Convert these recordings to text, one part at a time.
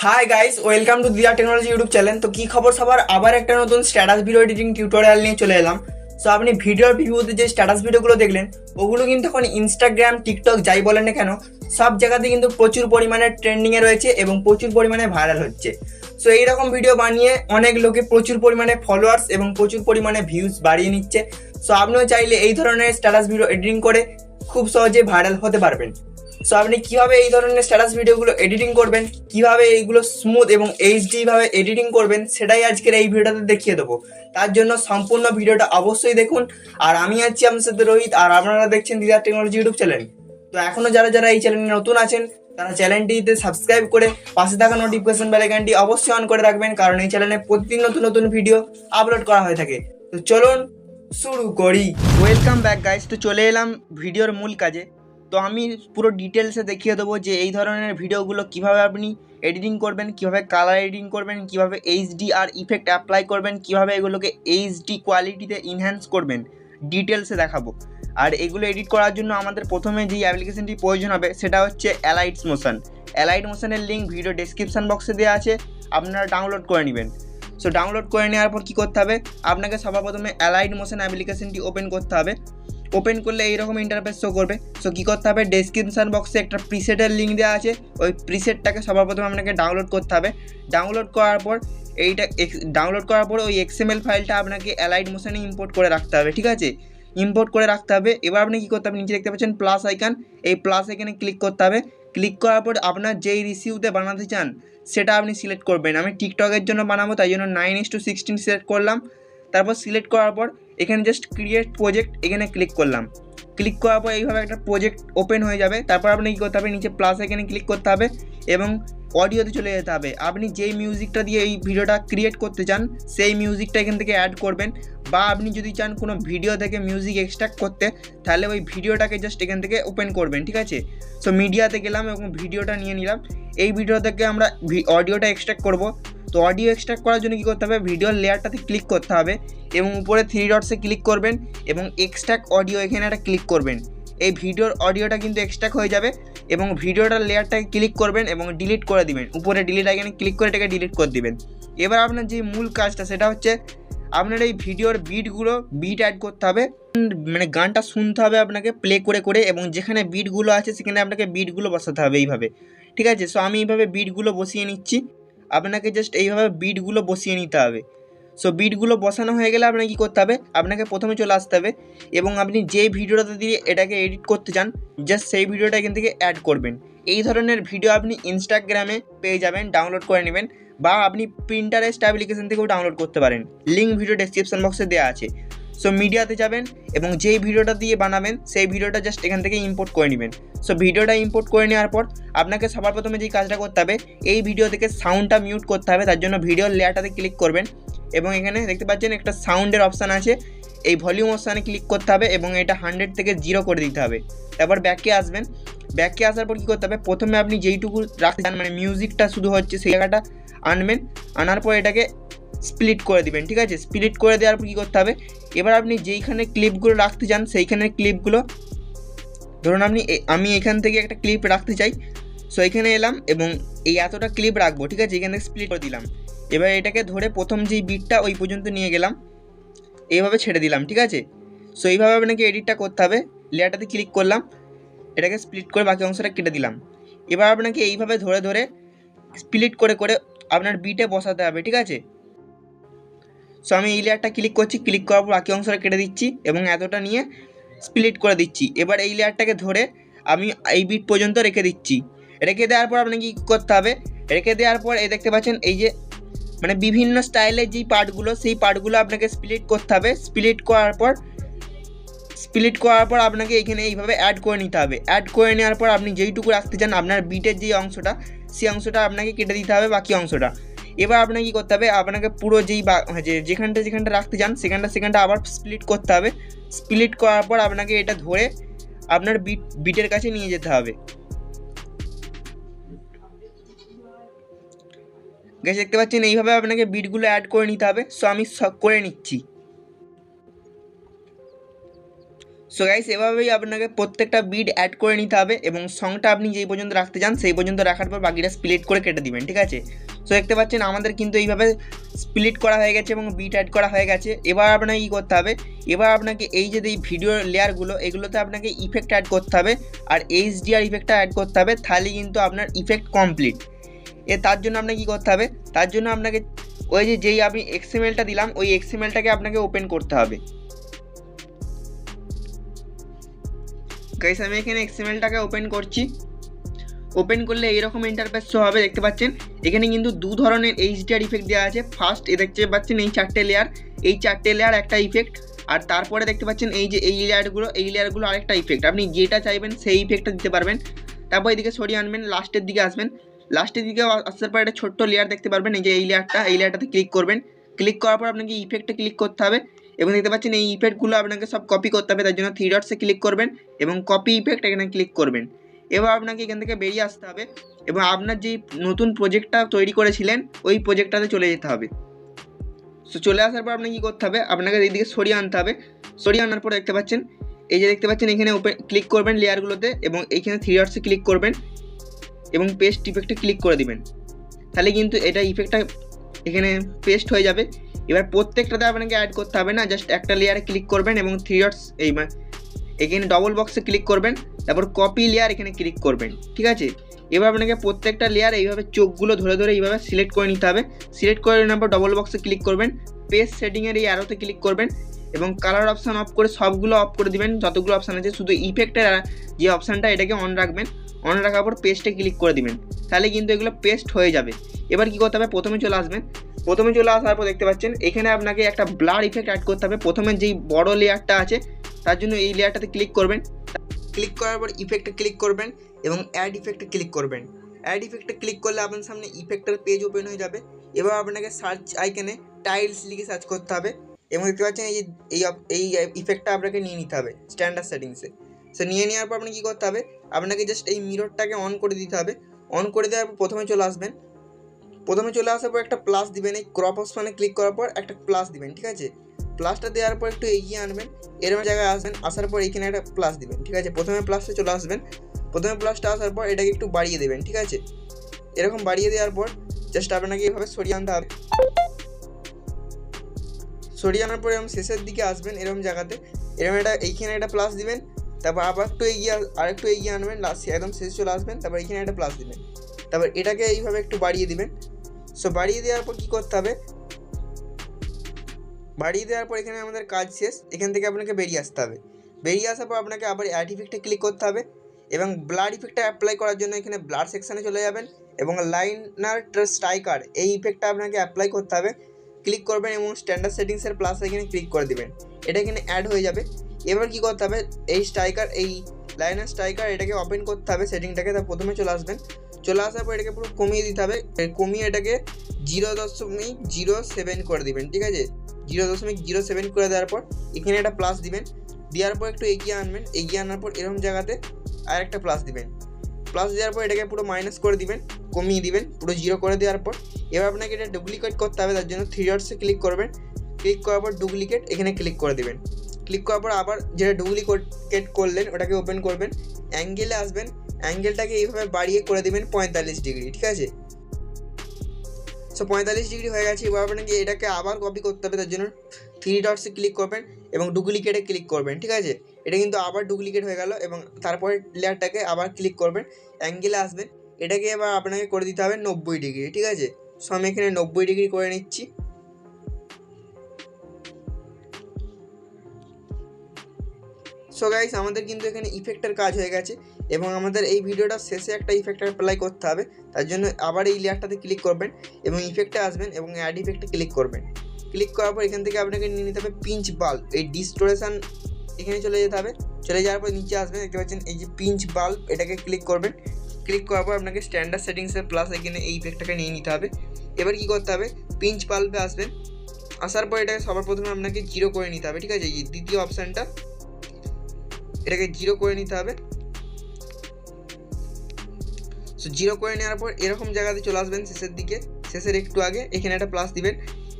Hi guys, welcome to দিয়া technology YouTube channel. তো কি খবর সবার, আবার একটা নতুন স্ট্যাটাস ভিডিও এডিটিং টিউটোরিয়াল নিয়ে চলে এলাম। সো আপনি ভিডিওর ভিউতে যে স্ট্যাটাস ভিডিওগুলো দেখলেন, ওগুলো কিন্তু এখন ইনস্টাগ্রাম, টিকটক যাই বলেন না কেন, সব জায়গাতে কিন্তু প্রচুর পরিমাণে ট্রেন্ডিংয়ে রয়েছে এবং প্রচুর পরিমাণে ভাইরাল হচ্ছে। সো এইরকম ভিডিও বানিয়ে অনেক লোকে প্রচুর পরিমাণে ফলোয়ার্স এবং প্রচুর পরিমাণে ভিউজ বাড়িয়ে নিচ্ছে। সো আপনিও চাইলে এই ধরনের স্ট্যাটাস ভিডিও এডিটিং করে খুব সহজে ভাইরাল হতে পারবেন। সো আপনি কিভাবে এই ধরনের স্ট্যাটাস ভিডিওগুলো এডিটিং করবেন, কিভাবে এইগুলো স্মুথ এবং এইচডি ভাবে এডিটিং করবেন, সেটাই আজকের এই ভিডিওটাতে দেখিয়ে দেবো। তার জন্য সম্পূর্ণ ভিডিওটা অবশ্যই দেখুন। আর আমি আছি আপনার সাথে রোহিত, আর আপনারা দেখছেন দিদার টেকনোলজি ইউটিউব চ্যানেল। তো এখনো যারা যারা এই চ্যানেলে নতুন আছেন, তারা চ্যানেলটিতে সাবস্ক্রাইব করে পাশে থাকা নোটিফিকেশন বেল আইকনটি অবশ্যই অন করে রাখবেন, কারণ এই চ্যানেলে প্রতিদিন নতুন নতুন ভিডিও আপলোড করা হয়ে থাকে। তো চলুন শুরু করি। ওয়েলকাম ব্যাক গাইস, তো চলে এলাম ভিডিওর মূল কাজে। তো আমি পুরো ডিটেলসে দেখিয়ে দেবো যে এই ধরনের ভিডিওগুলো কিভাবে আপনি এডিটিং করবেন, কিভাবে কালার এডিটিং করবেন, কিভাবে এইচডি আর ইফেক্ট অ্যাপ্লাই করবেন, কিভাবে এগুলোকে এইচডি কোয়ালিটিতে ইনহ্যান্স করবেন, ডিটেলসে দেখাবো। আর এগুলো এডিট করার জন্য আমাদের প্রথমে যেই অ্যাপ্লিকেশনটি প্রয়োজন হবে সেটা হচ্ছে অ্যালাইটস মোশন। অ্যালাইট মোশনের লিঙ্ক ভিডিও ডেসক্রিপশন বক্সে দেওয়া আছে, আপনারা ডাউনলোড করে নেবেন। সো ডাউনলোড করে নেওয়ার পর কী করতে হবে, আপনাকে সবার প্রথমে অ্যালাইট মোশন অ্যাপ্লিকেশনটি ওপেন করতে হবে। ওপেন করলে এইরকম ইন্টারফেস শো করবে। সো কী করতে হবে, ডেসক্রিপশন বক্সে একটা প্রিসেটের লিঙ্ক দেওয়া আছে, ওই প্রিসেটটাকে সবার প্রথমে আপনাকে ডাউনলোড করতে হবে। ডাউনলোড করার পর ওই এক্সএমএল ফাইলটা আপনাকে অ্যালাইট মোশনে ইম্পোর্ট করে রাখতে হবে, ঠিক আছে? ইম্পোর্ট করে রাখতে হবে। এবার আপনি কী করতে হবে, নিচে দেখতে পাচ্ছেন প্লাস আইকন, এই প্লাস আইকনে ক্লিক করতে হবে। ক্লিক করার পর আপনার যেই রিসিউতে বানাতে চান সেটা আপনি সিলেক্ট করবেন। আমি টিকটকের জন্য বানাবো, তাই জন্য 9:16 সিলেক্ট করলাম। তারপর সিলেক্ট করার পর এখানে জাস্ট ক্রিয়েট প্রজেক্ট, এখানে ক্লিক করলাম। ক্লিক করার পর এইভাবে একটা প্রজেক্ট ওপেন হয়ে যাবে। তারপর আপনি কী করতে হবে, নিচে প্লাস এখানে ক্লিক করতে হবে এবং অডিওতে চলে যেতে হবে। আপনি যেই মিউজিকটা দিয়ে এই ভিডিওটা ক্রিয়েট করতে চান সেই মিউজিকটা এখান থেকে অ্যাড করবেন, বা আপনি যদি চান কোনো ভিডিও থেকে মিউজিক এক্সট্রাক্ট করতে, তাহলে ওই ভিডিওটাকে জাস্ট এখান থেকে ওপেন করবেন, ঠিক আছে? সো মিডিয়াতে গেলাম এবং ভিডিওটা নিয়ে নিলাম। এই ভিডিও থেকে আমরা অডিওটা এক্সট্রাক্ট করব। তো অডিও এক্সট্রাক্ট করার জন্য কী করতে হবে, ভিডিওর লেয়ারটাতে ক্লিক করতে হবে এবং উপরে 3 ডটসে ক্লিক করবেন এবং এক্সট্রাক্ট অডিও এখানে একটা ক্লিক করবেন। এই ভিডিওর অডিওটা কিন্তু এক্সট্রাক্ট হয়ে যাবে এবং ভিডিওটার লেয়ারটাকে ক্লিক করবেন এবং ডিলিট করে দিবেন। উপরে ডিলিট আইকনে ক্লিক করে এটাকে ডিলিট করে দিবেন। এবার আপনার যে মূল কাজটা সেটা হচ্ছে আপনার এই ভিডিওর বিট অ্যাড করতে হবে। মানে গানটা শুনতে হবে আপনাকে প্লে করে করে, এবং যেখানে বিটগুলো আছে সেখানে আপনাকে বিটগুলো বসাতে হবে এইভাবে, ঠিক আছে? সো আমি এইভাবে বিটগুলো বসিয়ে নিচ্ছি। আপনাকে জাস্ট এইভাবে বিটগুলো বসিয়ে নিতে হবে। সো বিটগুলো বসানো হয়ে গেলে আপনাকে কী করতে হবে, আপনাকে প্রথমে চলে আসতে হবে এবং আপনি যেই ভিডিওটাতে দিয়ে এটাকে এডিট করতে চান জাস্ট সেই ভিডিওটা এখান থেকে অ্যাড করবেন। এই ধরনের ভিডিও আপনি ইনস্টাগ্রামে পেয়ে যাবেন, ডাউনলোড করে নেবেন, বা আপনি প্রিন্টারেস্ট অ্যাপ্লিকেশন থেকেও ডাউনলোড করতে পারেন। লিঙ্ক ভিডিও ডেসক্রিপশন বক্সে দেওয়া আছে। সো মিডিয়াতে যাবেন এবং যেই ভিডিওটা দিয়ে বানাবেন সেই ভিডিওটা জাস্ট এখান থেকে ইম্পোর্ট করে নেবেন। সো ভিডিওটা ইম্পোর্ট করে নেওয়ার পর আপনাকে সবার প্রথমে যেই কাজটা করতে হবে, এই ভিডিও থেকে সাউন্ডটা মিউট করতে হবে। তার জন্য ভিডিওর লেয়ারটাতে ক্লিক করবেন এবং এখানে দেখতে পাচ্ছেন একটা সাউন্ডের অপশান আছে, এই ভলিউম অপশানে ক্লিক করতে হবে এবং এটা 100 থেকে 0 করে দিতে হবে। তারপর ব্যাকে আসবেন। ব্যাকে আসার পর কী করতে হবে, প্রথমে আপনি যেইটুকু রাখতে চান, মানে মিউজিকটা শুধু হচ্ছে সেই জায়গাটা আনবেন। আনার পর এটাকে স্প্লিট করে দিবেন, ঠিক আছে? স্প্লিট করে দেওয়ার পর কী করতে হবে, এবার আপনি যেইখানে ক্লিপগুলো রাখতে চান সেইখানের ক্লিপগুলো, ধরুন আমি এখান থেকে একটা ক্লিপ রাখতে চাই। সো এখানে এলাম এবং এই এতটা ক্লিপ রাখবো, ঠিক আছে? এখান থেকে স্প্লিট করে দিলাম। এবার এটাকে ধরে প্রথম যেই বিটটা ওই পর্যন্ত নিয়ে গেলাম, এইভাবে ছেড়ে দিলাম, ঠিক আছে? সো এইভাবে আপনাকে এডিটটা করতে হবে। লেয়ারটাতে ক্লিক করলাম, এটাকে স্প্লিট করে বাকি অংশটা কেটে দিলাম। এবার আপনাকে এইভাবে ধরে ধরে স্প্লিট করে করে আপনার বিটে বসাতে হবে, ঠিক আছে? সো আমি এই লেয়ারটা ক্লিক করছি, ক্লিক করার পর বাকি অংশটা কেটে দিচ্ছি এবং এতটা নিয়ে স্প্লিট করে দিচ্ছি। এবার এই লেয়ারটাকে ধরে আমি এই বিট পর্যন্ত রেখে দিচ্ছি। রেখে দেওয়ার পর আপনাকে কী করতে হবে, রেখে দেওয়ার পর এই দেখতে পাচ্ছেন এই যে মানে বিভিন্ন স্টাইলের যেই পার্টগুলো সেই পার্টগুলো আপনাকে স্প্লিট করতে হবে। স্প্লিট করার পর আপনাকে এখানে এইভাবে অ্যাড করে নিতে হবে। অ্যাড করে নেওয়ার পর আপনি যেইটুকু রাখতে চান আপনার বিটের যেই অংশটা, সেই অংশটা আপনাকে কেটে দিতে হবে, বাকি অংশটা। এবার আপনাকে কী করতে হবে, আপনাকে পুরো যেখানটা রাখতে চান সেখানটা আবার স্প্লিট করতে হবে। স্প্লিট করার পর আপনাকে এটা ধরে আপনার বিটের কাছে নিয়ে যেতে হবে। গেছে দেখতে পাচ্ছেন এইভাবে আপনাকে বিটগুলো অ্যাড করে নিতে হবে। সো আমি সব করে নিচ্ছি। সো গাইস এভাবেই আপনাকে প্রত্যেকটা বিট অ্যাড করে নিতে হবে এবং সংটা আপনি যেই পর্যন্ত রাখতে চান সেই পর্যন্ত রাখার পর বাকিটা স্প্লিট করে কেটে দিবেন, ঠিক আছে। সো দেখতে পাচ্ছেন আমাদের কিন্তু এইভাবে স্প্লিট করা হয়ে গেছে এবং বিট অ্যাড করা হয়ে গেছে। এবার আপনাকে কী করতে হবে, এবার আপনাকে এই যে এই ভিডিও লেয়ারগুলো এগুলোতে আপনাকে ইফেক্ট অ্যাড করতে হবে আর এইচডিআর ইফেক্টটা অ্যাড করতে হবে, তাহলে কিন্তু আপনার ইফেক্ট কমপ্লিট। তার জন্য আপনাকে কী করতে হবে, তার জন্য আপনাকে ওই যেই আমি এক্সএমএলটা দিলাম ওই এক্সএমএলটাকে আপনাকে ওপেন করতে হবে। গাইস আমি এখানে এক্সএমএলটাকে ওপেন করছি। ওপেন করলে এইরকম ইন্টারফেস শো হবে, দেখতে পাচ্ছেন এখানে কিন্তু দু ধরনের এইচডিআর ইফেক্ট দেওয়া আছে। ফার্স্ট দেখতে পাচ্ছেন এই চারটে লেয়ার একটা ইফেক্ট, আর তারপরে দেখতে পাচ্ছেন এই যে এই লেয়ারগুলো আরেকটা ইফেক্ট। আপনি যেটা চাইবেন সেই ইফেক্টটা দিতে পারবেন। তারপর এদিকে সরিয়ে আনবেন, লাস্টের দিকে আসবেন। লাস্টের দিকে আসার পর একটা ছোট্ট লেয়ার দেখতে পারবেন, এই যে এই লেয়ারটাতে ক্লিক করবেন। ক্লিক করার পর আপনাকে ইফেক্টে ক্লিক করতে হবে এবং দেখতে পাচ্ছেন এই ইফেক্টগুলো আপনাকে সব কপি করতে হবে। তার জন্য 3 ডটসে ক্লিক করবেন এবং কপি ইফেক্ট এখানে ক্লিক করবেন। এবার আপনাকে এখান থেকে বেরিয়ে আসতে হবে এবং আপনার যেই নতুন প্রজেক্টটা তৈরি করেছিলেন ওই প্রজেক্টটাতে চলে যেতে হবে। সো চলে আসার পর আপনাকে কী করতে হবে, আপনাকে এইদিকে সরিয়ে আনতে হবে। সরিয়ে আনার পর দেখতে পাচ্ছেন দেখতে পাচ্ছেন এখানে ওপেন ক্লিক করবেন লেয়ারগুলোতে এবং এইখানে 3 ডটসে ক্লিক করবেন এবং পেস্ট ইফেক্টে ক্লিক করে দিবেন। তাহলে কিন্তু এটা ইফেক্টটা এখানে পেস্ট হয়ে যাবে। এবার প্রত্যেকটাতে আপনাকে অ্যাড করতে হবে না, জাস্ট একটা লেয়ারে ক্লিক করবেন এবং 3 ডটস এখানে ডবল বক্সে ক্লিক করবেন, তারপর কপি লেয়ার এখানে ক্লিক করবেন, ঠিক আছে। এবার আপনাকে প্রত্যেকটা লেয়ার এইভাবে চোখগুলো ধরে এইভাবে সিলেক্ট করে নিতে হবে। সিলেক্ট করে নেওয়ার পর ডবল বক্সে ক্লিক করবেন, পেজ সেটিংয়ের এই অ্যারোতে ক্লিক করবেন এবং কালার অপশান অফ করে সবগুলো অফ করে দিবেন যতগুলো অপশান আছে। শুধু ইফেক্টের যে অপশানটা এটাকে অন রাখবেন। অন রাখার পর পেস্টে ক্লিক করে দিবেন, তাহলে কিন্তু এগুলো পেস্ট হয়ে যাবে। এবার কী করতে হবে, প্রথমে চলে আসবেন। প্রথমে চলে আসার পর দেখতে পাচ্ছেন এখানে আপনাকে একটা ব্লার ইফেক্ট অ্যাড করতে হবে। প্রথমে যেই বড় লেয়ারটা আছে তার জন্য এই লেয়ারটাতে ক্লিক করবেন। ক্লিক করার পর ইফেক্টে ক্লিক করবেন এবং অ্যাড ইফেক্টে ক্লিক করবেন। অ্যাড ইফেক্টে ক্লিক করলে আপনার সামনে ইফেক্টের পেজ ওপেন হয়ে যাবে। এবার আপনাকে সার্চ আইকনে টাইলস লিখে সার্চ করতে হবে এবং দেখতে পাচ্ছেন এই ইফেক্টটা আপনাকে নিয়ে নিতে হবে স্ট্যান্ডার্ড সেটিংসে। সো নিয়ে নেওয়ার পর আপনাকে কী করতে হবে, আপনাকে জাস্ট এই মিররটাকে অন করে দিতে হবে। অন করে দেওয়ার পর প্রথমে চলে আসবেন। প্রথমে চলে আসার পর একটা প্লাস দিবেন, এই ক্রপ অপশনে ক্লিক করার পর একটা প্লাস দিবেন, ঠিক আছে। প্লাসটা দেওয়ার পর একটু এগিয়ে আনবেন, এরকম জায়গায় আসবেন। আসার পর এখানে একটা প্লাস দিবেন, ঠিক আছে। প্রথমে প্লাসটা চলে আসবেন। প্রথমে প্লাসটা আসার পর এটাকে একটু বাড়িয়ে দেবেন, ঠিক আছে। এরকম বাড়িয়ে দেওয়ার পর জাস্ট আপনাকে এইভাবে সরিয়ে আনতে হবে। সরিয়ে আনার পরে এরকম শেষের দিকে আসবেন, এরকম জায়গাতে এরকম এইখানে একটা প্লাস দিবেন। তারপর আবার আরেকটু এগিয়ে আনবেন, একদম শেষে চলে আসবেন। তারপর এখানে একটা প্লাস দিবেন, তারপর এটাকে এইভাবে একটু বাড়িয়ে দিবেন। সো বাড়িয়ে দেওয়ার পর কী করতে হবে, বাড়িয়ে দেওয়ার পর এখানে আমাদের কাজ শেষ। এখান থেকে আপনাকে বেরিয়ে আসতে হবে। বেরিয়ে আসার পর আপনাকে আবার অ্যাড ইফেক্টে ক্লিক করতে হবে এবং ব্লার ইফেক্টটা অ্যাপ্লাই করার জন্য এখানে ব্লার সেকশানে চলে যাবেন এবং লাইনার স্ট্রাইকার এই ইফেক্টটা আপনাকে অ্যাপ্লাই করতে হবে। ক্লিক করবেন এবং স্ট্যান্ডার্ড সেটিংসের প্লাস এখানে ক্লিক করে দেবেন, এটা এখানে অ্যাড হয়ে যাবে। এবার কী করতে হবে, এই লাইনার স্ট্রাইকার এটাকে ওপেন করতে হবে সেটিংটাকে। তার প্রথমে চলে আসবেন। চলে আসার পর এটাকে পুরো কমিয়ে দিতে হবে, কমিয়ে এটাকে 0.07 করে দিবেন, ঠিক আছে। 0.07 করে দেওয়ার পর এখানে একটা প্লাস দিবেন। দেওয়ার পর একটু এগিয়ে আনবেন, এগিয়ে আনার পর এরকম জায়গাতে আর একটা প্লাস দিবেন। প্লাস দেওয়ার পর এটাকে পুরো মাইনাস করে দিবেন, কমিয়ে দিবেন পুরো 0 করে দেওয়ার পর। এবার আপনাকে এটা ডুপ্লিকেট করতে হবে, তার জন্য 3 ডটসে ক্লিক করবেন। ক্লিক করার পর ডুপ্লিকেট এখানে ক্লিক করে দেবেন। ক্লিক করার পর আবার যেটা ডুপ্লিকেট করলেন ওটাকে ওপেন করবেন। অ্যাঙ্গেলে আসবেন, অ্যাঙ্গেলটাকে এইভাবে বাড়িয়ে করে দেবেন 45 ডিগ্রি, ঠিক আছে। সো 45 ডিগ্রি হয়ে গেছে। এবার আপনাকে এটাকে আবার কপি করতে হবে, তার জন্য 3 ডটসে ক্লিক করবেন এবং ডুপ্লিকেটে ক্লিক করবেন, ঠিক আছে। এটা কিন্তু আবার ডুপ্লিকেট হয়ে গেল এবং তারপরে লেয়ারটাকে আবার ক্লিক করবেন, অ্যাঙ্গেলে আসবেন। এটাকে এবার আপনাকে করে দিতে হবে 90 ডিগ্রি, ঠিক আছে। সো আমি এখানে 90 ডিগ্রি করে নিচ্ছি। সো গাইস আমাদের কিন্তু এখানে ইফেক্টের কাজ হয়ে গেছে এবং আমাদের এই ভিডিওটার শেষে একটা ইফেক্ট অ্যাপ্লাই করতে হবে। তার জন্য আবার এই লেয়ারটাতে ক্লিক করবেন এবং ইফেক্টে আসবেন এবং অ্যাড ইফেক্টে ক্লিক করবেন। ক্লিক করার পর এখান থেকে আপনাকে নিয়ে নিতে হবে পিঞ্চ বাল্ব, এই ডিস্টোরেশন এখানে চলে যেতে হবে। চলে যাওয়ার পর নিচে আসবেন, দেখতে পাচ্ছেন এই যে পিঞ্চ বাল্ব, এটাকে ক্লিক করবেন। ক্লিক করার পর আপনাকে স্ট্যান্ডার্ড সেটিংসের প্লাস এখানে এই ইফেক্টটাকে নিয়ে নিতে হবে। এবার কী করতে হবে, পিঞ্চ বাল্বে আসবেন। আসার পর এটাকে সবার প্রথমে আপনাকে 0 করে নিতে হবে, ঠিক আছে। এই দ্বিতীয় অপশানটা এটাকে 0 করে নিতে হবে। সো 0 করে নেওয়ার পর এরকম জায়গাতে চলে আসবেন, শেষের দিকে, শেষের একটু আগে এখানে একটা প্লাস দিবেন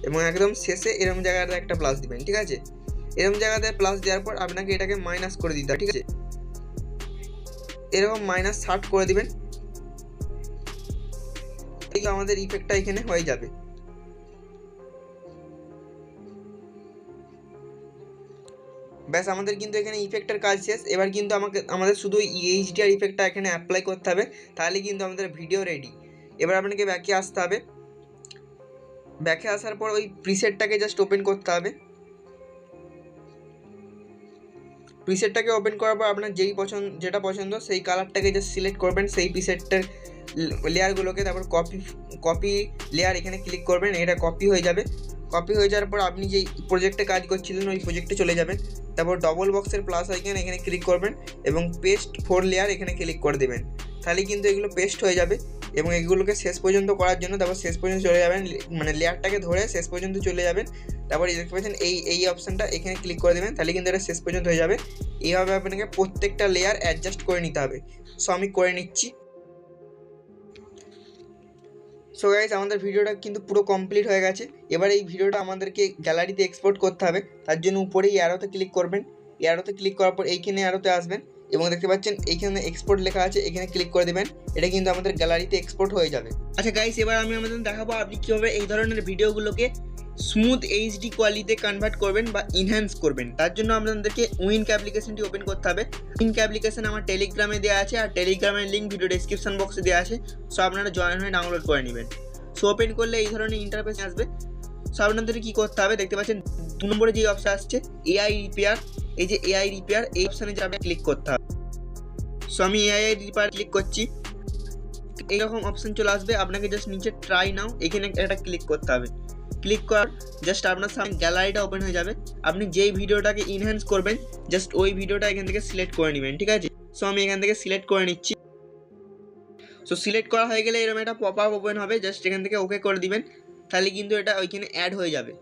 এবং একদম শেষে এরকম জায়গাতে একটা প্লাস দিবেন, ঠিক আছে। এরকম জায়গাতে প্লাস দেওয়ার পর আপনাকে এটাকে মাইনাস করে দিতে হবে, ঠিক আছে। এরকম -60 করে দিবেন, আমাদের ইফেক্টটা এখানে হয়ে যাবে। ব্যাস আমাদের কিন্তু এখানে ইফেক্টের কাজ শেষ। এবার কিন্তু আমাদের শুধু এইচডিআর ইফেক্টটা এখানে অ্যাপ্লাই করতে হবে, তাহলে কিন্তু আমাদের ভিডিও রেডি। এবার আপনাকে ব্যাকে আসতে হবে, ব্যাকে আসার পর ওই প্রিসেটটাকে জাস্ট ওপেন করতে হবে। প্রিসেটটাকে ওপেন করার পর আপনার যেটা পছন্দ সেই কালারটাকে জাস্ট সিলেক্ট করবেন, সেই প্রিসেটটার লেয়ারগুলোকে, তারপর কপি লেয়ার এখানে ক্লিক করবেন, এটা কপি হয়ে যাবে। কপি হয়ে যাওয়ার পর আপনি যেই প্রজেক্টে কাজ করছিলেন ওই প্রজেক্টে চলে যাবেন, তারপর ডবল বক্সের প্লাস আইকন এখানে ক্লিক করবেন এবং পেস্ট 4 লেয়ার এখানে ক্লিক করে দেবেন, তাহলে কিন্তু এগুলো পেস্ট হয়ে যাবে। এবং এগুলোকে শেষ পর্যন্ত করার জন্য তারপর শেষ পর্যন্ত চলে যাবেন, মানে লেয়ারটাকে ধরে শেষ পর্যন্ত চলে যাবেন, তারপর দেখতে পাচ্ছেন এই অপশানটা এখানে ক্লিক করে দেবেন, তাহলে কিন্তু এটা শেষ পর্যন্ত হয়ে যাবে। এইভাবে আপনাকে প্রত্যেকটা লেয়ার অ্যাডজাস্ট করে নিতে হবে। সো আমি করে নিচ্ছি। সো গাইস, আমাদের ভিডিওটা কিন্তু পুরো কমপ্লিট হয়ে গেছে। এবার এই ভিডিওটা আমাদেরকে গ্যালারিতে এক্সপোর্ট করতে হবে, তার জন্য উপরেই অ্যারোতে ক্লিক করবেন। অ্যারোতে ক্লিক করার পর এইখানে অ্যারোতে আসবেন এবং দেখতে পাচ্ছেন এইখানে এক্সপোর্ট লেখা আছে, এখানে ক্লিক করে দেবেন। এটা কিন্তু আমাদের গ্যালারিতে এক্সপোর্ট হয়ে যাবে। আচ্ছা গাইস, এবার আমি আমাদের দেখাবো আপনি কীভাবে এই ধরনের ভিডিওগুলোকে স্মুথ এইচডি কোয়ালিটিতে কনভার্ট করবেন বা ইনহ্যান্স করবেন। তার জন্য আপনাদেরকে উইনক অ্যাপ্লিকেশনটি ওপেন করতে হবে। উইনক অ্যাপ্লিকেশন আমার টেলিগ্রামে দেওয়া আছে, আর টেলিগ্রামের লিঙ্ক ভিডিও ডেসক্রিপশন বক্সে দেওয়া আছে। সো আপনারা জয়েন হয়ে ডাউনলোড করে নেবেন। সো ওপেন করলে এই ধরনের ইন্টারফেস আসবে। সো আপনাদের কী করতে হবে, দেখতে পাচ্ছেন 2 নম্বরে যে অপশান আসছে এআই রিপেয়ার, এই যে এআই রিপেয়ার এই অপশানে যে আপনাকে ক্লিক করতে হবে। সো আমি এআই রিপেয়ার ক্লিক করছি, এইরকম অপশান চলে আসবে। আপনাকে জাস্ট নিচে ট্রাই নাও এখানে একটা ক্লিক করতে হবে। ক্লিক করার জাস্ট আপনার সামনে গ্যালারিটা ওপেন হয়ে যাবে। আপনি যেই ভিডিওটাকে ইনহ্যান্স করবেন জাস্ট ওই ভিডিওটা এখান থেকে সিলেক্ট করে নেবেন, ঠিক আছে। সো আমি এখান থেকে সিলেক্ট করে নিচ্ছি। সো সিলেক্ট করা হয়ে গেলে এরকম একটা পপ আপ ওপেন হবে, জাস্ট এখান থেকে ওকে করে দিবেন, তাহলে কিন্তু এটা ওইখানে অ্যাড হয়ে যাবে।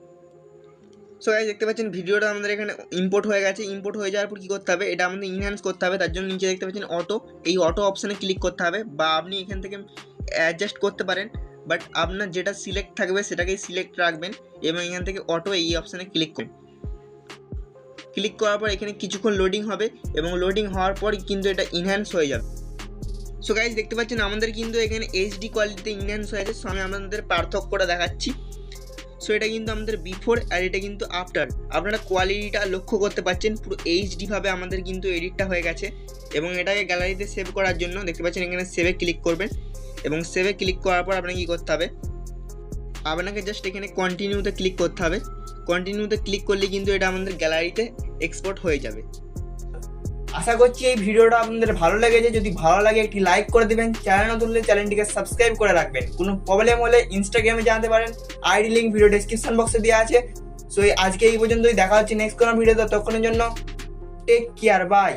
সো গাইস, দেখতে পাচ্ছেন ভিডিওটা আমাদের এখানে ইম্পোর্ট হয়ে গেছে। ইম্পোর্ট হয়ে যাওয়ার পর কী করতে হবে, এটা আমাদের ইনহ্যান্স করতে হবে। তার জন্য নিচে দেখতে পাচ্ছেন অটো, এই অটো অপশানে ক্লিক করতে হবে, বা আপনি এখান থেকে অ্যাডজাস্ট করতে পারেন, বাট আপনার যেটা সিলেক্ট থাকবে সেটাকেই সিলেক্ট রাখবেন এবং এখান থেকে অটো এই অপশানে ক্লিক করুন। ক্লিক করার পর এখানে কিছুক্ষণ লোডিং হবে এবং লোডিং হওয়ার পর কিন্তু এটা ইনহ্যান্স হয়ে যাবে। সো গাইস, দেখতে পাচ্ছেন আমাদের কিন্তু এখানে এইচডি কোয়ালিটিতে ইনহ্যান্স হয়েছে। সো আমি আপনাদের পার্থক্যটা দেখাচ্ছি। সো এটা কিন্তু আমাদের বিফোর আর এটা কিন্তু আফটার। আপনারা কোয়ালিটিটা লক্ষ্য করতে পাচ্ছেন, পুরো এইচডিভাবে আমাদের কিন্তু এডিটটা হয়ে গেছে। এবং এটাকে গ্যালারিতে সেভ করার জন্য দেখতে পাচ্ছেন এখানে সেভে ক্লিক করবেন এবং সেভে ক্লিক করার পর আপনাকে কী করতে হবে, আপনাকে জাস্ট এখানে কন্টিনিউতে ক্লিক করতে হবে। কন্টিনিউতে ক্লিক করলে কিন্তু এটা আমাদের গ্যালারিতে এক্সপোর্ট হয়ে যাবে। আশা করছি এই ভিডিওটা আপনাদের ভালো লেগেছে। যদি ভালো লাগে একটি লাইক করে দেবেন, চ্যানেল নতুন হলে চ্যানেলটিকে সাবস্ক্রাইব করে রাখবেন। কোনো প্রবলেম হলে ইনস্টাগ্রামে জানাতে পারেন, আইডি লিঙ্ক ভিডিও ডেসক্রিপশন বক্সে দেওয়া আছে। সো আজকে এই পর্যন্তই, দেখা হচ্ছে নেক্সট কোনো ভিডিওতে। ততক্ষণের জন্য টেক কেয়ার, বাই।